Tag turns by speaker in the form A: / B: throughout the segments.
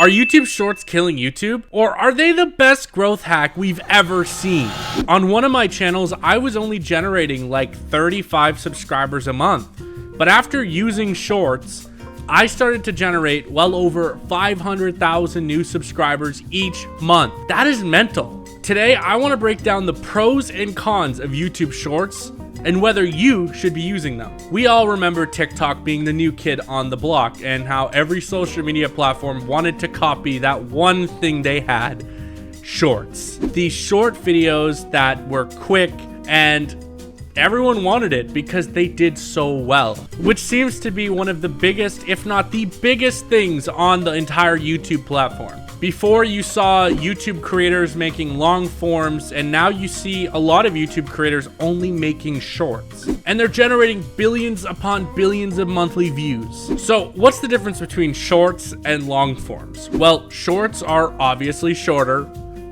A: Are YouTube Shorts killing YouTube? Or are they the best growth hack we've ever seen? On one of my channels, I was only generating like 35 subscribers a month. But after using Shorts, I started to generate well over 500,000 new subscribers each month. That is mental. Today, I want to break down the pros and cons of YouTube Shorts and whether you should be using them. We all remember TikTok being the new kid on the block and how every social media platform wanted to copy that one thing they had, Shorts. These short videos that were quick and everyone wanted it because they did so well, which seems to be one of the biggest, if not the biggest things on the entire YouTube platform. Before, you saw YouTube creators making long forms, and now you see a lot of YouTube creators only making shorts. And they're generating billions upon billions of monthly views. So what's the difference between shorts and long forms? Well, shorts are obviously shorter,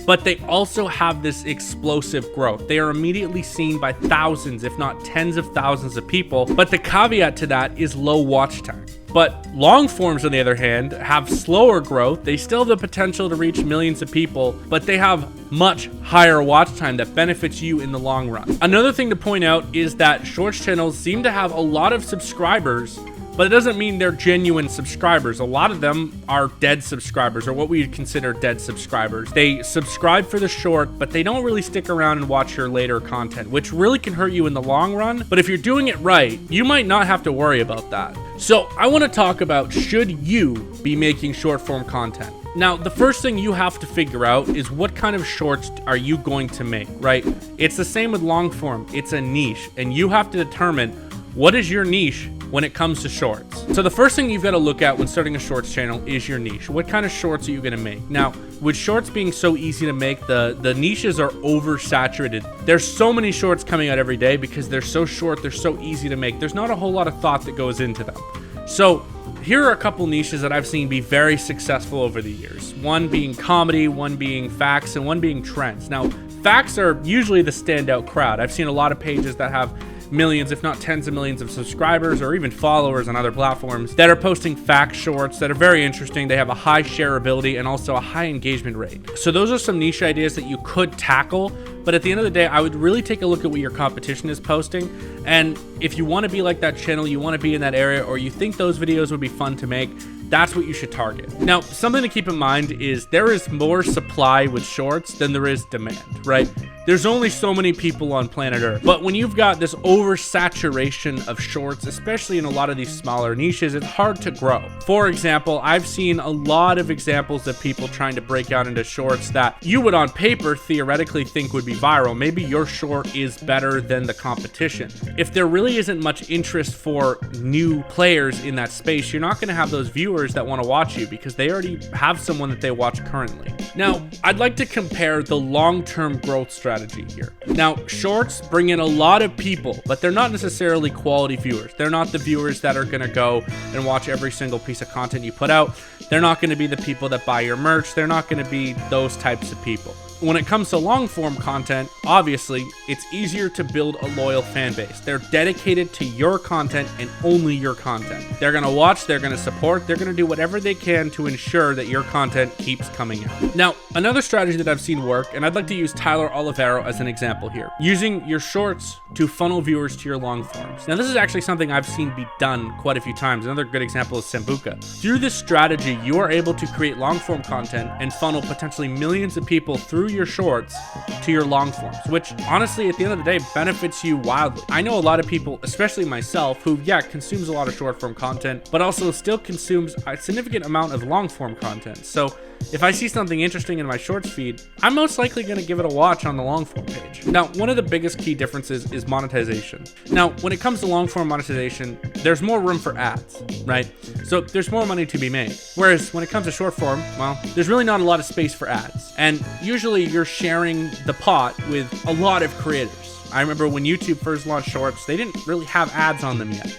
A: but they also have this explosive growth. They are immediately seen by thousands, if not tens of thousands of people. But the caveat to that is low watch time. But long forms, on the other hand, have slower growth. They still have the potential to reach millions of people, but they have much higher watch time that benefits you in the long run. Another thing to point out is that Shorts channels seem to have a lot of subscribers, but it doesn't mean they're genuine subscribers. A lot of them are dead subscribers, or what we would consider dead subscribers. They subscribe for the short, but they don't really stick around and watch your later content, which really can hurt you in the long run. But if you're doing it right, you might not have to worry about that. So I want to talk about, should you be making short form content? Now, the first thing you have to figure out is what kind of shorts are you going to make, right? It's the same with long form. It's a niche, and you have to determine what is your niche when it comes to shorts. So the first thing you've got to look at when starting a shorts channel is your niche. What kind of shorts are you going to make? Now, with shorts being so easy to make, the niches are oversaturated. There's so many shorts coming out every day because they're so short, they're so easy to make. There's not a whole lot of thought that goes into them. So here are a couple niches that I've seen be very successful over the years. One being comedy, one being facts, and one being trends. Now, facts are usually the standout crowd. I've seen a lot of pages that have millions, if not tens of millions of subscribers or even followers on other platforms that are posting fact shorts that are very interesting. They have a high shareability and also a high engagement rate. So those are some niche ideas that you could tackle. But at the end of the day, I would really take a look at what your competition is posting. And if you want to be like that channel, you want to be in that area, or you think those videos would be fun to make, that's what you should target. Now, something to keep in mind is there is more supply with shorts than there is demand, right? There's only so many people on planet Earth. But when you've got this oversaturation of shorts, especially in a lot of these smaller niches, it's hard to grow. For example, I've seen a lot of examples of people trying to break out into shorts that you would on paper theoretically think would be viral. Maybe your short is better than the competition. If there really isn't much interest for new players in that space, you're not going to have those viewers that want to watch you because they already have someone that they watch currently. Now, I'd like to compare the long-term growth strategy here. Now, shorts bring in a lot of people, but they're not necessarily quality viewers. They're not the viewers that are going to go and watch every single piece of content you put out. They're not going to be the people that buy your merch. They're not going to be those types of people. When it comes to long form content, obviously, it's easier to build a loyal fan base. They're dedicated to your content and only your content. They're going to watch, they're going to support, they're going to do whatever they can to ensure that your content keeps coming out. Now, another strategy that I've seen work, and I'd like to use Tyler Olivero as an example here, using your shorts to funnel viewers to your long forms. Now, this is actually something I've seen be done quite a few times. Another good example is Sambuca. Through this strategy, you are able to create long form content and funnel potentially millions of people through your shorts to your long forms, which honestly at the end of the day benefits you wildly. I know a lot of people, especially myself, who consumes a lot of short form content, but also still consumes a significant amount of long form content. So if I see something interesting in my shorts feed, I'm most likely going to give it a watch on the long form page. Now, one of the biggest key differences is monetization. Now, when it comes to long form monetization, there's more room for ads, right? So there's more money to be made. Whereas when it comes to short form, well, there's really not a lot of space for ads. And usually you're sharing the pot with a lot of creators. I remember when YouTube first launched shorts, they didn't really have ads on them yet.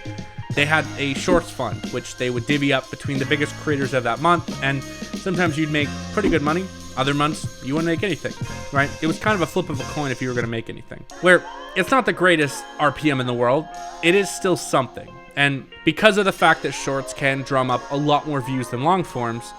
A: They had a shorts fund, which they would divvy up between the biggest creators of that month, and sometimes you'd make pretty good money. Other months, you wouldn't make anything, right? It was kind of a flip of a coin if you were going to make anything. Where it's not the greatest RPM in the world, it is still something. And because of the fact that shorts can drum up a lot more views than long forms,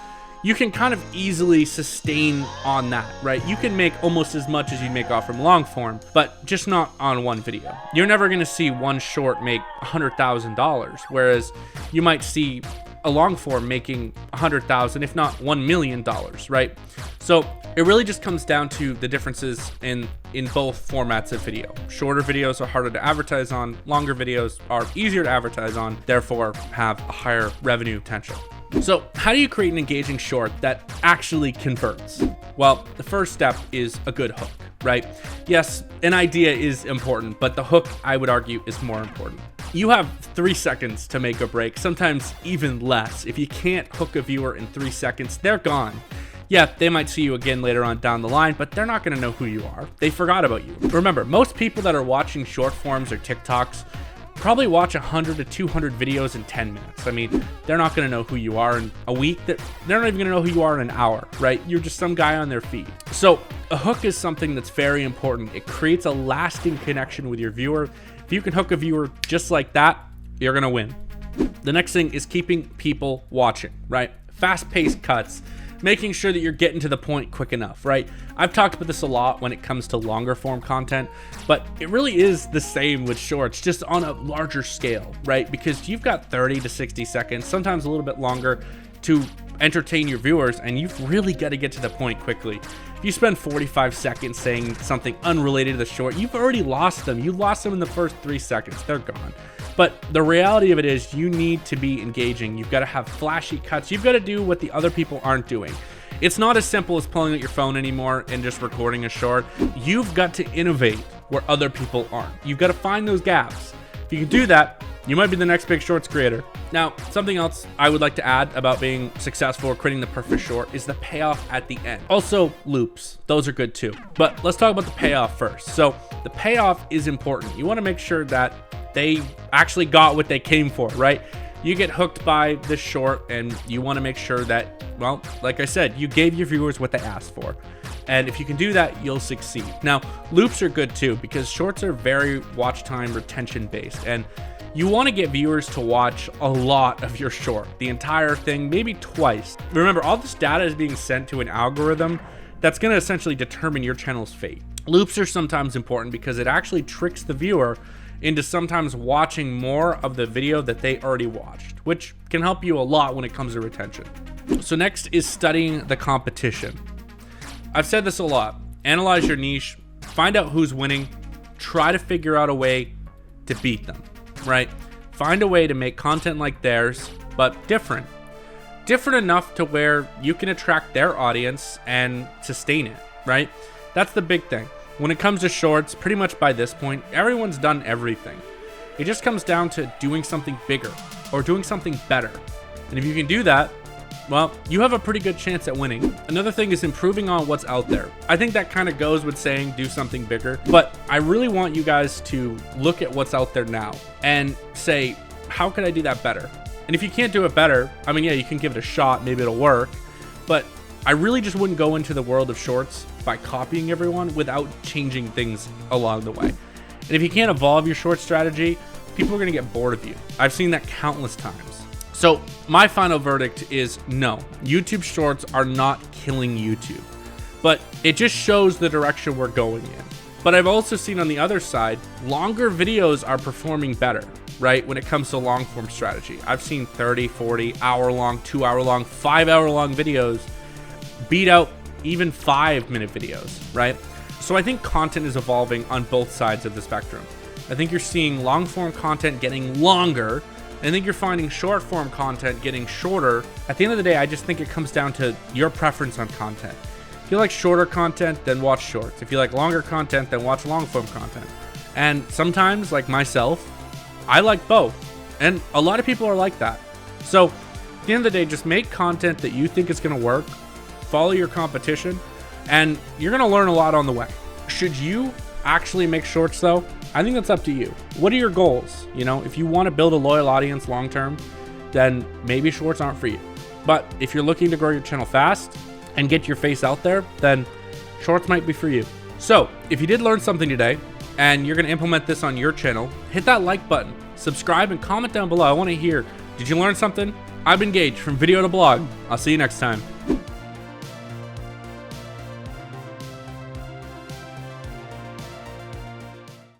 A: you can kind of easily sustain on that, right? You can make almost as much as you make off from long form, but just not on one video. You're never gonna see one short make $100,000, whereas you might see a long form making 100,000, if not $1 million, right? So it really just comes down to the differences in both formats of video. Shorter videos are harder to advertise on, longer videos are easier to advertise on, therefore have a higher revenue potential. So how do you create an engaging short that actually converts? Well, the first step is a good hook, right? Yes, an idea is important, but the hook, I would argue, is more important. You have 3 seconds to make a break, sometimes even less. If you can't hook a viewer in 3 seconds, they're gone. Yeah, they might see you again later on down the line, but they're not gonna know who you are. They forgot about you. Remember, most people that are watching short forms or TikToks probably watch 100 to 200 videos in 10 minutes. I mean, they're not gonna know who you are in a week. They're not even gonna know who you are in an hour, right? You're just some guy on their feed. So a hook is something that's very important. It creates a lasting connection with your viewer. If you can hook a viewer just like that, you're gonna win. The next thing is keeping people watching, right? Fast-paced cuts, making sure that you're getting to the point quick enough, right? I've talked about this a lot when it comes to longer form content, but it really is the same with shorts, just on a larger scale, right? Because you've got 30 to 60 seconds, sometimes a little bit longer, to entertain your viewers, and you've really got to get to the point quickly. If you spend 45 seconds saying something unrelated to the short, you've already lost them. You lost them in the first 3 seconds. They're gone. But the reality of it is you need to be engaging. You've got to have flashy cuts. You've got to do what the other people aren't doing. It's not as simple as pulling out your phone anymore and just recording a short. You've got to innovate where other people aren't. You've got to find those gaps. If you can do that, you might be the next big shorts creator. Now, something else I would like to add about being successful or creating the perfect short is the payoff at the end. Also, loops. Those are good too. But let's talk about the payoff first. So the payoff is important. You want to make sure that they actually got what they came for, right? You get hooked by this short and you want to make sure that, well, like I said, you gave your viewers what they asked for. And if you can do that, you'll succeed. Now, loops are good too, because shorts are very watch time retention based, and you want to get viewers to watch a lot of your short, the entire thing, maybe twice. Remember, all this data is being sent to an algorithm that's going to essentially determine your channel's fate. Loops are sometimes important because it actually tricks the viewer into sometimes watching more of the video that they already watched, which can help you a lot when it comes to retention. So next is studying the competition. I've said this a lot. Analyze your niche, find out who's winning, try to figure out a way to beat them, right? Find a way to make content like theirs, but different. Different enough to where you can attract their audience and sustain it, right? That's the big thing. When it comes to shorts, pretty much by this point, everyone's done everything. It just comes down to doing something bigger or doing something better. And if you can do that, well, you have a pretty good chance at winning. Another thing is improving on what's out there. I think that kind of goes with saying do something bigger, but I really want you guys to look at what's out there now and say, how could I do that better? And if you can't do it better, I mean, yeah, you can give it a shot, maybe it'll work, but I really just wouldn't go into the world of shorts by copying everyone without changing things along the way. And if you can't evolve your short strategy, people are gonna get bored of you. I've seen that countless times. So my final verdict is no, YouTube shorts are not killing YouTube, but it just shows the direction we're going in. But I've also seen on the other side, longer videos are performing better, right? When it comes to long form strategy. I've seen 30, 40, hour long, 2 hour long, 5 hour long videos beat out even 5-minute videos, right? So I think content is evolving on both sides of the spectrum. I think you're seeing long form content getting longer. I think you're finding short form content getting shorter. At the end of the day, I just think it comes down to your preference on content. If you like shorter content, then watch shorts. If you like longer content, then watch long form content. And sometimes, like myself, I like both. And a lot of people are like that. So at the end of the day, just make content that you think is gonna work, follow your competition, and you're gonna learn a lot on the way. Should you actually make shorts though? I think that's up to you. What are your goals? You know, if you want to build a loyal audience long term, then maybe shorts aren't for you. But if you're looking to grow your channel fast and get your face out there, then shorts might be for you. So if you did learn something today and you're going to implement this on your channel, hit that like button, subscribe, and comment down below. I want to hear, did you learn something? I've been Gage from Video to Blog. I'll see you next time.